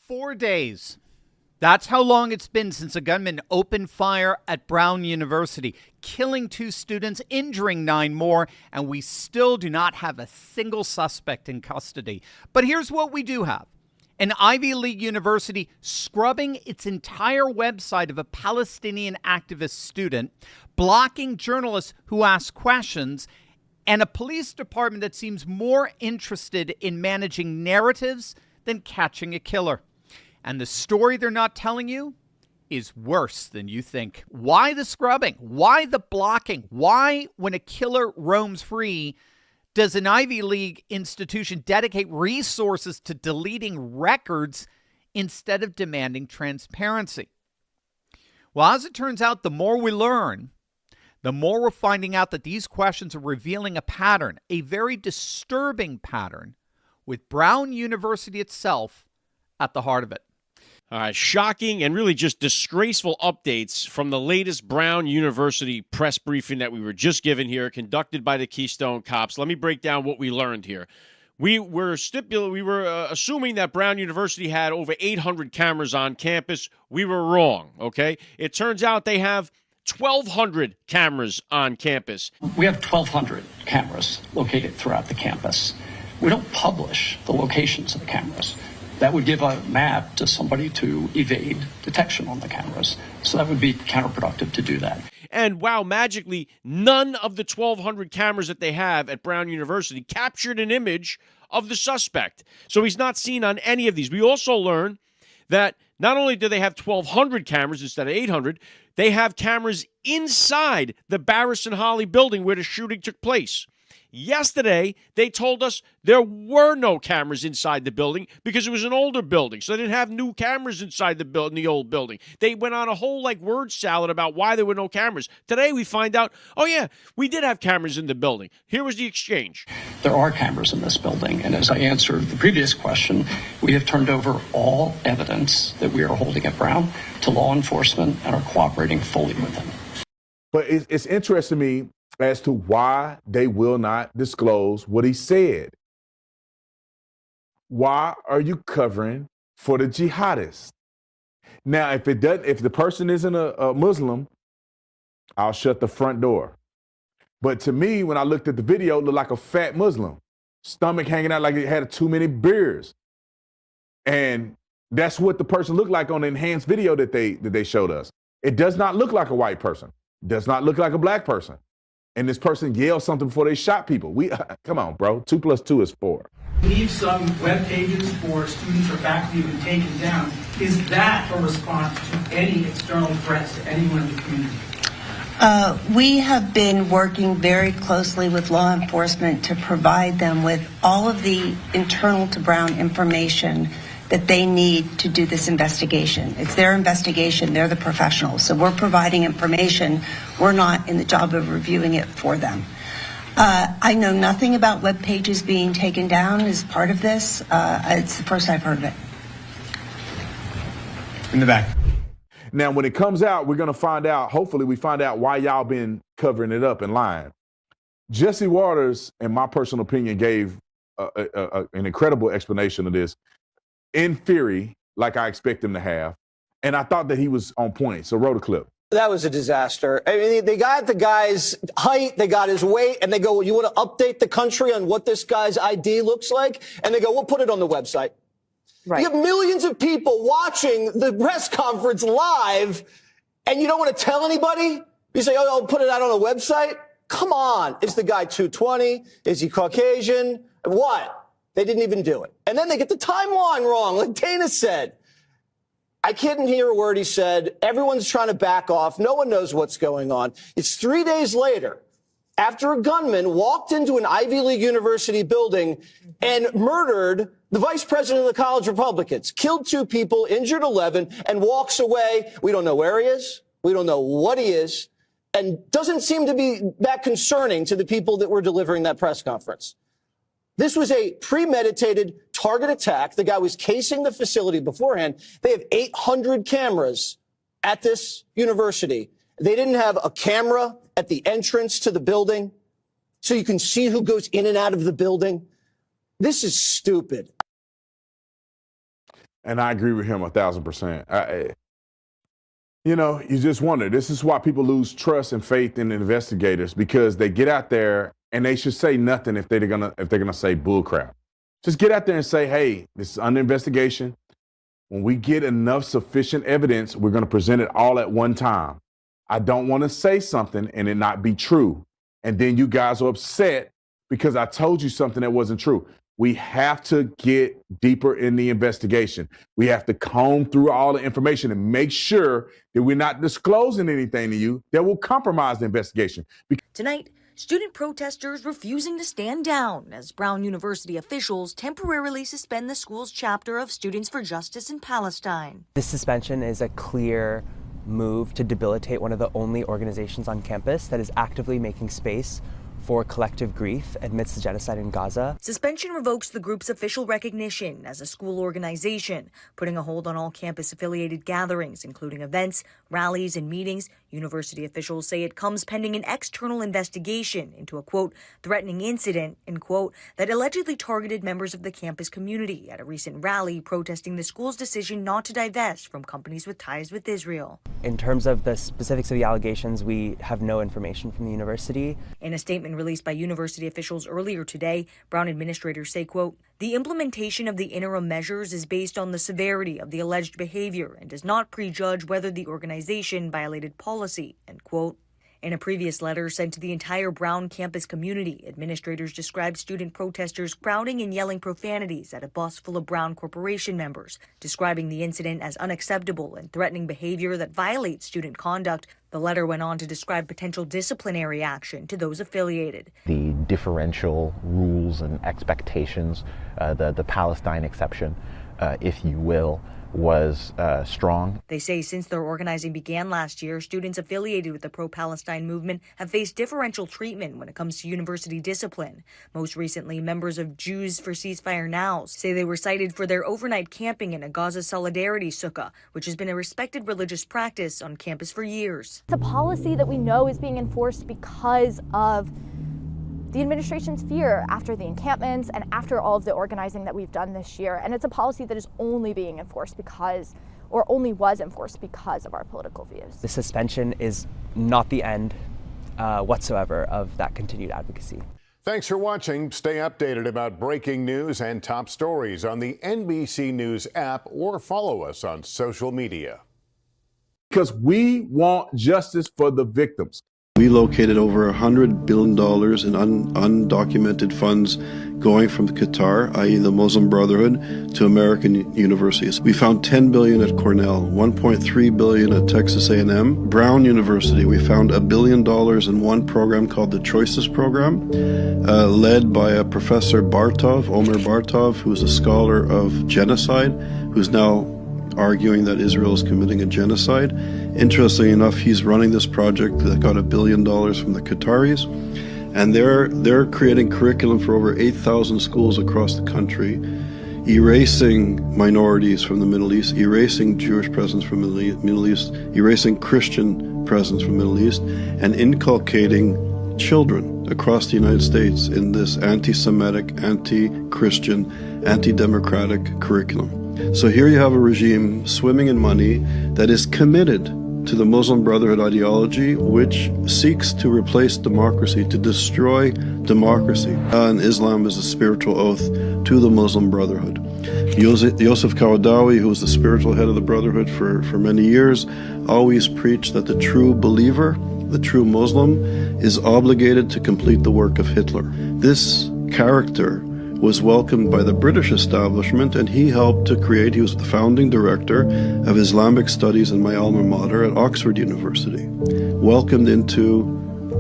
4 days. That's how long it's been since a gunman opened fire at Brown University, killing 2 students, injuring 9 more, and we still do not have a single suspect in custody. But here's what we do have. An Ivy League university scrubbing its entire website of a Palestinian activist student, blocking journalists who ask questions, and a police department that seems more interested in managing narratives than catching a killer. And the story they're not telling you is worse than you think. Why the scrubbing? Why the blocking? Why, when a killer roams free, does an Ivy League institution dedicate resources to deleting records instead of demanding transparency? Well, as it turns out, the more we learn, the more we're finding out that these questions are revealing a pattern, a very disturbing pattern, with Brown University itself at the heart of it. Shocking and really just disgraceful updates from the latest Brown University press briefing that we were just given here, conducted by the Keystone Cops. Let me break down what we learned here. We were assuming that Brown University had over 800 cameras on campus. We were wrong, okay? It turns out they have 1,200 cameras on campus. We have 1,200 cameras located throughout the campus. We don't publish the locations of the cameras. That would give a map to somebody to evade detection on the cameras. So that would be counterproductive to do that. And wow, magically, none of the 1,200 cameras that they have at Brown University captured an image of the suspect. So he's not seen on any of these. We also learned that not only do they have 1,200 cameras instead of 800, they have cameras inside the Barris and Holly building where the shooting took place. Yesterday, they told us there were no cameras inside the building because it was an older building, so they didn't have new cameras inside the old building. They went on a whole word salad about why there were no cameras. Today, we find out, oh yeah, we did have cameras in the building. Here was the exchange. There are cameras in this building, and as I answered the previous question, we have turned over all evidence that we are holding at Brown to law enforcement and are cooperating fully with them. But it's interesting to me as to why they will not disclose what he said. Why are you covering for the jihadists? Now, if the person isn't a Muslim, I'll shut the front door. But to me, when I looked at the video, it looked like a fat Muslim, stomach hanging out like it had too many beers. And that's what the person looked like on the enhanced video that they showed us. It does not look like a white person. It does not look like a black person. And this person yelled something before they shot people. Come on, bro. 2 + 2 is 4. I believe some web pages for students or faculty have been taken down. Is that a response to any external threats to anyone in the community? We have been working very closely with law enforcement to provide them with all of the internal to Brown information that they need to do this investigation. It's their investigation. They're the professionals. So we're providing information. We're not in the job of reviewing it for them. I know nothing about web pages being taken down as part of this. It's the first I've heard of it. In the back. Now, when it comes out, we're going to find out, hopefully we find out why y'all been covering it up and lying. Jesse Waters, in my personal opinion, gave an incredible explanation of this. In theory, like I expect him to have. And I thought that he was on point. So roll the clip. That was a disaster. I mean, they got the guy's height, they got his weight, and they go, well, you want to update the country on what this guy's ID looks like? And they go, we'll put it on the website. Right. You have millions of people watching the press conference live, and you don't want to tell anybody? You say, oh, I'll put it out on a website? Come on. Is the guy 220? Is he Caucasian? What? They didn't even do it. And then they get the timeline wrong, like Dana said. I couldn't hear a word he said. Everyone's trying to back off. No one knows what's going on. It's 3 days later, after a gunman walked into an Ivy League university building and murdered the vice president of the College Republicans, killed 2 people, injured 11, and walks away. We don't know where he is. We don't know what he is. And doesn't seem to be that concerning to the people that were delivering that press conference. This was a premeditated target attack. The guy was casing the facility beforehand. They have 800 cameras at this university. They didn't have a camera at the entrance to the building so you can see who goes in and out of the building. This is stupid. And I agree with him 1,000%. You know, you just wonder. This is why people lose trust and faith in investigators, because they get out there and they should say nothing if they're gonna say bull crap. Just get out there and say, hey, this is under investigation. When we get enough sufficient evidence, we're gonna present it all at one time. I don't want to say something and it not be true. And then you guys are upset because I told you something that wasn't true. We have to get deeper in the investigation. We have to comb through all the information and make sure that we're not disclosing anything to you that will compromise the investigation. Tonight, student protesters refusing to stand down as Brown University officials temporarily suspend the school's chapter of Students for Justice in Palestine. This suspension is a clear move to debilitate one of the only organizations on campus that is actively making space for collective grief amidst the genocide in Gaza. Suspension revokes the group's official recognition as a school organization, putting a hold on all campus-affiliated gatherings, including events, rallies, and meetings. University officials say it comes pending an external investigation into a, quote, threatening incident, end quote, that allegedly targeted members of the campus community at a recent rally protesting the school's decision not to divest from companies with ties with Israel. In terms of the specifics of the allegations, we have no information from the university. In a statement released by university officials earlier today, Brown administrators say, quote, the implementation of the interim measures is based on the severity of the alleged behavior and does not prejudge whether the organization violated policy, end quote. In a previous letter sent to the entire Brown campus community, administrators described student protesters crowding and yelling profanities at a bus full of Brown Corporation members, describing the incident as unacceptable and threatening behavior that violates student conduct. The letter went on to describe potential disciplinary action to those affiliated. The differential rules and expectations, the Palestine exception, if you will, was strong. They say since their organizing began last year, students affiliated with the pro-Palestine movement have faced differential treatment when it comes to university discipline. Most recently, members of Jews for Ceasefire Now say they were cited for their overnight camping in a Gaza Solidarity Sukkah, which has been a respected religious practice on campus for years. It's a policy that we know is being enforced because of the administration's fear after the encampments and after all of the organizing that we've done this year. And it's a policy that is only being enforced because, or only was enforced because of our political views. The suspension is not the end whatsoever of that continued advocacy. Thanks for watching. Stay updated about breaking news and top stories on the NBC News app or follow us on social media. Because we want justice for the victims. We located over $100 billion in undocumented funds going from Qatar, i.e. the Muslim Brotherhood, to American universities. We found $10 billion at Cornell, $1.3 billion at Texas A&M. Brown University, we found $1 billion in one program called the Choices Program, led by a Professor Bartov, Omer Bartov, who's a scholar of genocide, who's now arguing that Israel is committing a genocide. Interestingly enough, he's running this project that got $1 billion from the Qataris, and they're creating curriculum for over 8,000 schools across the country, erasing minorities from the Middle East, erasing Jewish presence from the Middle East, erasing Christian presence from the Middle East, and inculcating children across the United States in this anti-Semitic, anti-Christian, anti-democratic curriculum. So here you have a regime swimming in money that is committed to the Muslim Brotherhood ideology, which seeks to replace democracy, to destroy democracy. And Islam is a spiritual oath to the Muslim Brotherhood. Yosef Qaradawi, who was the spiritual head of the Brotherhood for many years, always preached that the true believer, the true Muslim, is obligated to complete the work of Hitler. This character was welcomed by the British establishment, and he helped to create, he was the founding director of Islamic Studies in my alma mater at Oxford University, welcomed into,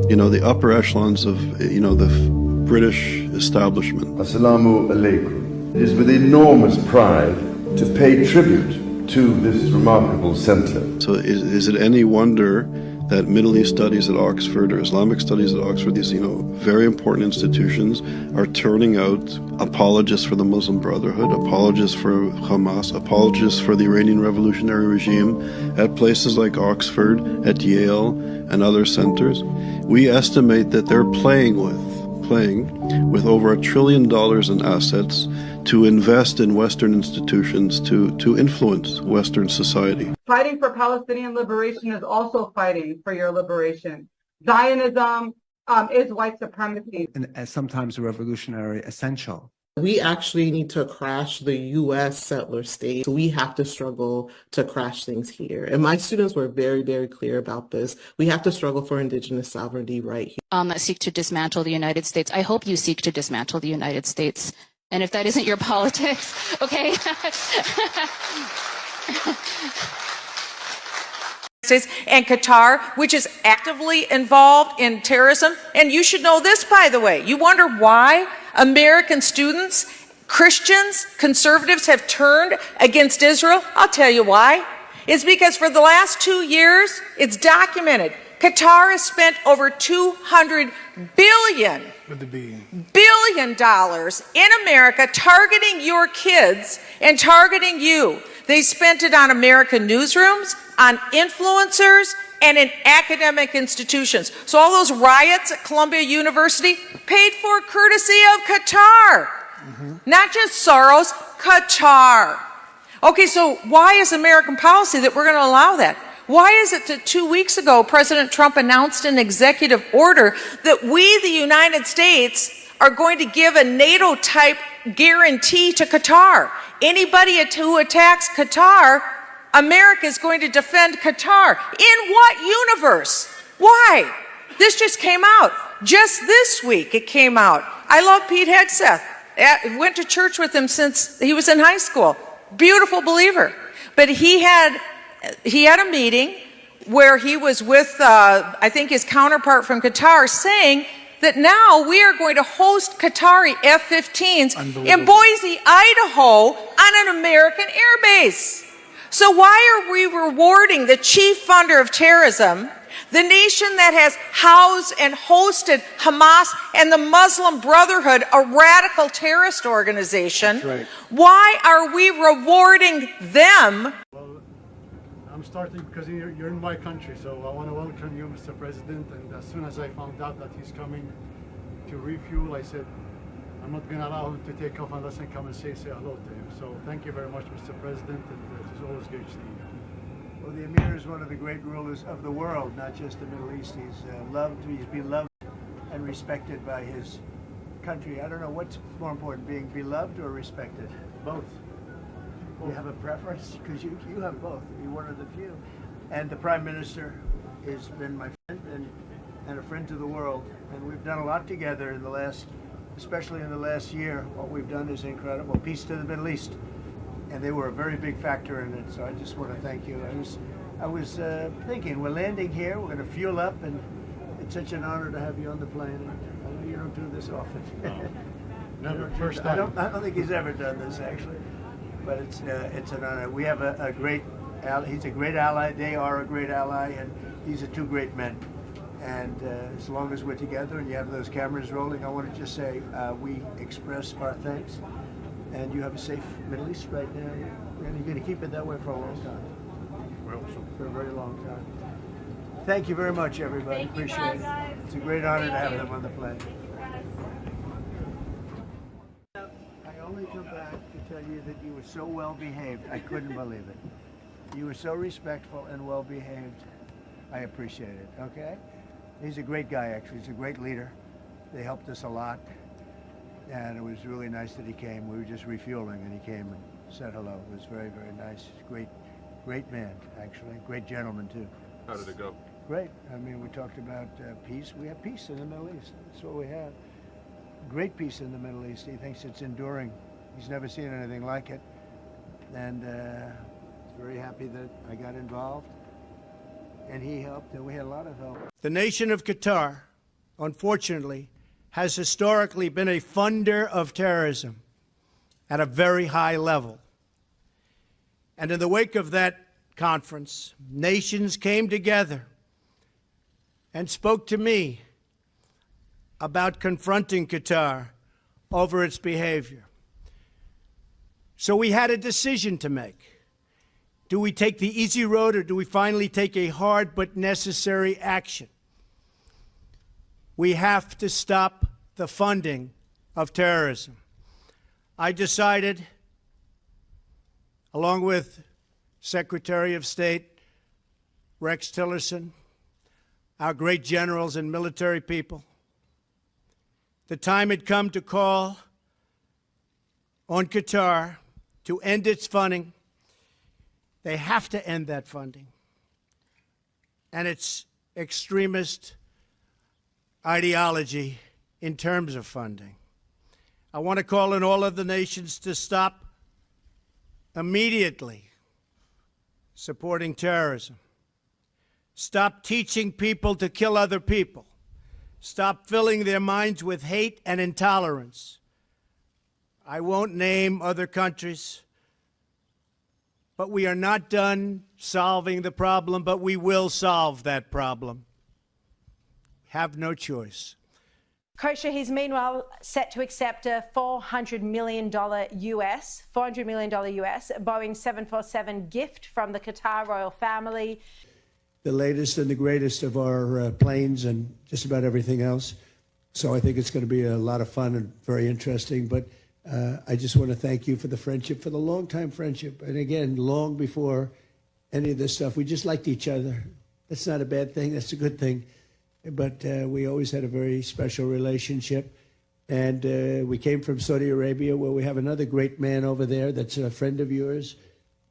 the upper echelons of, the British establishment. Assalamu alaikum. It is with enormous pride to pay tribute to this remarkable center. So is it any wonder that Middle East studies at Oxford or Islamic studies at Oxford, these very important institutions, are turning out apologists for the Muslim Brotherhood, apologists for Hamas, apologists for the Iranian revolutionary regime at places like Oxford, at Yale, and other centers. We estimate that they're playing with over $1 trillion in assets to invest in Western institutions, to influence Western society. Fighting for Palestinian liberation is also fighting for your liberation. Zionism is white supremacy. And sometimes revolutionary essential. We actually need to crash the U.S. settler state. So we have to struggle to crash things here. And my students were very, very clear about this. We have to struggle for indigenous sovereignty right here. Seek to dismantle the United States. I hope you seek to dismantle the United States. And if that isn't your politics, okay? And Qatar, which is actively involved in terrorism. And you should know this, by the way. You wonder why American students, Christians, conservatives have turned against Israel? I'll tell you why. It's because for the last 2 years, it's documented, Qatar has spent over $200 billion in America targeting your kids and targeting you. They spent it on American newsrooms, on influencers, and in academic institutions. So all those riots at Columbia University paid for courtesy of Qatar. Not just Soros, Qatar. Okay, so why is American policy that we're going to allow that? Why is it that 2 weeks ago, President Trump announced an executive order that we, the United States, are going to give a NATO-type guarantee to Qatar? Anybody who attacks Qatar, America is going to defend Qatar. In what universe? Why? This just came out. Just this week it came out. I love Pete Hegseth. I went to church with him since he was in high school. Beautiful believer. But he had a meeting where he was with, I think, his counterpart from Qatar, saying that now we are going to host Qatari F-15s in Boise, Idaho, on an American airbase. So why are we rewarding the chief funder of terrorism, the nation that has housed and hosted Hamas and the Muslim Brotherhood, a radical terrorist organization? Right. Why are we rewarding them? I'm starting because you're in my country, so I want to welcome you, Mr. President. And as soon as I found out that he's coming to refuel, I said, I'm not going to allow him to take off unless I come and say hello to him. So thank you very much, Mr. President, and it's always great to see you. Well, the Emir is one of the great rulers of the world, not just the Middle East. He's beloved and respected by his country. I don't know what's more important, being beloved or respected? Both. You have a preference? Because you have both. You're one of the few. And the Prime Minister has been my friend and a friend to the world. And we've done a lot together in the last, especially in the last year. What we've done is incredible. Peace to the Middle East. And they were a very big factor in it. So I just want to thank you. I was thinking, we're landing here, we're going to fuel up, and it's such an honor to have you on the plane. I know you don't do this often. No. Never, first time. I don't think he's ever done this, actually. But it's an honor. We have a great ally. He's a great ally. They are a great ally, and these are two great men. And as long as we're together and you have those cameras rolling, I want to just say we express our thanks. And you have a safe Middle East right now, and you're going to keep it that way for a long time. Well, for a very long time. Thank you very much, everybody. Appreciate it. It's a great honor to have them on the plane. I only come back to tell you that you were so well behaved. I couldn't believe it. You were so respectful and well behaved. I appreciate it. Okay? He's a great guy, actually. He's a great leader. They helped us a lot. And it was really nice that he came. We were just refueling, and he came and said hello. It was very, very nice. Great man, actually. Great gentleman, too. How did it go? Great. I mean, we talked about peace. We have peace in the Middle East. That's what we have. Great peace in the Middle East. He thinks it's enduring. He's never seen anything like it. And he's very happy that I got involved. And he helped, and we had a lot of help. The nation of Qatar, unfortunately, has historically been a funder of terrorism at a very high level. And in the wake of that conference, nations came together and spoke to me about confronting Qatar over its behavior. So we had a decision to make. Do we take the easy road, or do we finally take a hard but necessary action? We have to stop the funding of terrorism. I decided, along with Secretary of State Rex Tillerson, our great generals and military people, the time had come to call on Qatar to end its funding. They have to end that funding and its extremist ideology in terms of funding. I want to call on all of the nations to stop immediately supporting terrorism. Stop teaching people to kill other people. Stop filling their minds with hate and intolerance. I won't name other countries, but we are not done solving the problem, but we will solve that problem. Have no choice. Kosher, he's meanwhile set to accept a $400 million US Boeing 747 gift from the Qatar royal family. The latest and the greatest of our planes and just about everything else. So I think it's going to be a lot of fun and very interesting. But I just want to thank you for the friendship, for the long-time friendship. And again, long before any of this stuff, we just liked each other. That's not a bad thing. That's a good thing. But we always had a very special relationship. And we came from Saudi Arabia, where we have another great man over there that's a friend of yours.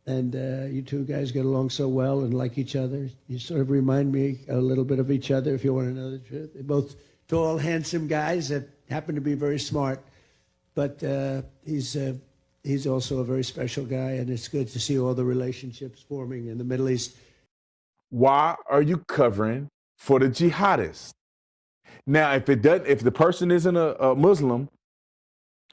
And you two guys get along so well and like each other. You sort of remind me a little bit of each other, if you want to know the truth. They're both tall, handsome guys that happen to be very smart. But he's also a very special guy, and it's good to see all the relationships forming in the Middle East. Why are you covering for the jihadists? Now, if the person isn't a Muslim,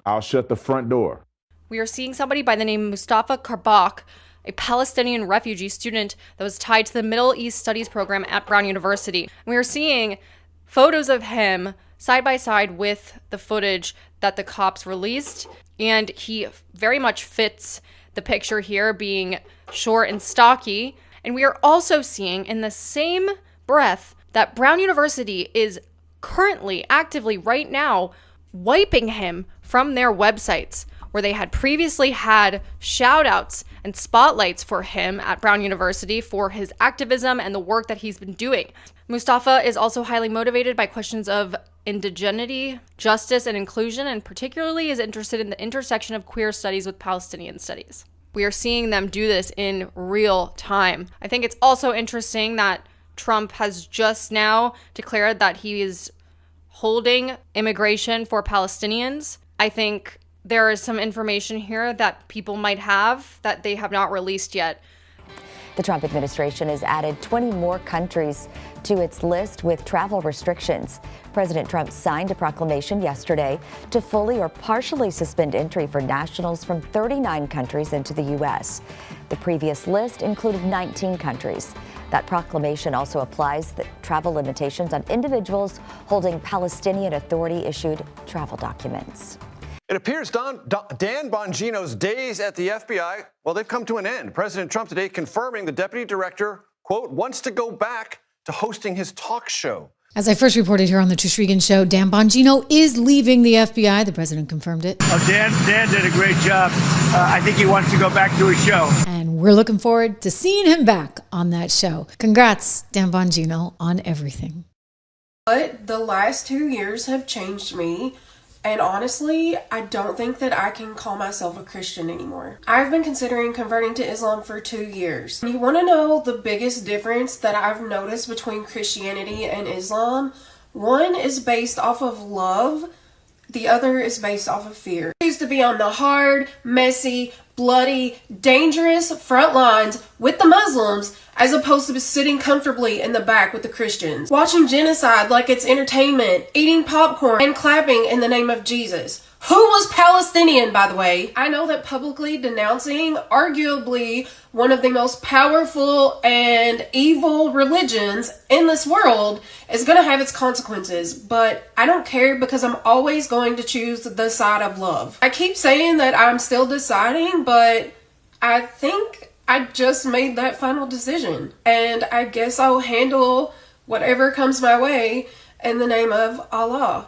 I'll shut the front door. We are seeing somebody by the name Mustafa Kharbouch, a Palestinian refugee student that was tied to the Middle East Studies program at Brown University. We are seeing photos of him side by side with the footage that the cops released, and he very much fits the picture here, being short and stocky. And we are also seeing in the same breath that Brown University is currently, actively right now, wiping him from their websites, where they had previously had shout outs and spotlights for him at Brown University for his activism and the work that he's been doing. Mustafa is also highly motivated by questions of indigeneity, justice, and inclusion, and particularly is interested in the intersection of queer studies with Palestinian studies. We are seeing them do this in real time. I think it's also interesting that Trump has just now declared that he is holding immigration for Palestinians. I think there is some information here that people might have that they have not released yet. The Trump administration has added 20 more countries to its list with travel restrictions. President Trump signed a proclamation yesterday to fully or partially suspend entry for nationals from 39 countries into the U.S. The previous list included 19 countries. That proclamation also applies the travel limitations on individuals holding Palestinian Authority-issued travel documents. It appears Dan Bongino's days at the FBI, well, they've come to an end. President Trump today confirming the deputy director, quote, wants to go back to hosting his talk show. As I first reported here on the Tushrigan Show, Dan Bongino is leaving the FBI. The president confirmed it. Oh, Dan did a great job. I think he wants to go back to his show. And we're looking forward to seeing him back on that show. Congrats, Dan Bongino, on everything. But the last 2 years have changed me. And honestly, I don't think that I can call myself a Christian anymore. I've been considering converting to Islam for 2 years. You want to know the biggest difference that I've noticed between Christianity and Islam? One is based off of love. The other is based off of fear. I used to be on the hard, messy, bloody, dangerous front lines with the Muslims, as opposed to sitting comfortably in the back with the Christians, watching genocide like it's entertainment, eating popcorn, and clapping in the name of Jesus. Who was Palestinian, by the way? I know that publicly denouncing arguably one of the most powerful and evil religions in this world is going to have its consequences, but I don't care because I'm always going to choose the side of love. I keep saying that I'm still deciding, but I think I just made that final decision, and I guess I'll handle whatever comes my way in the name of Allah.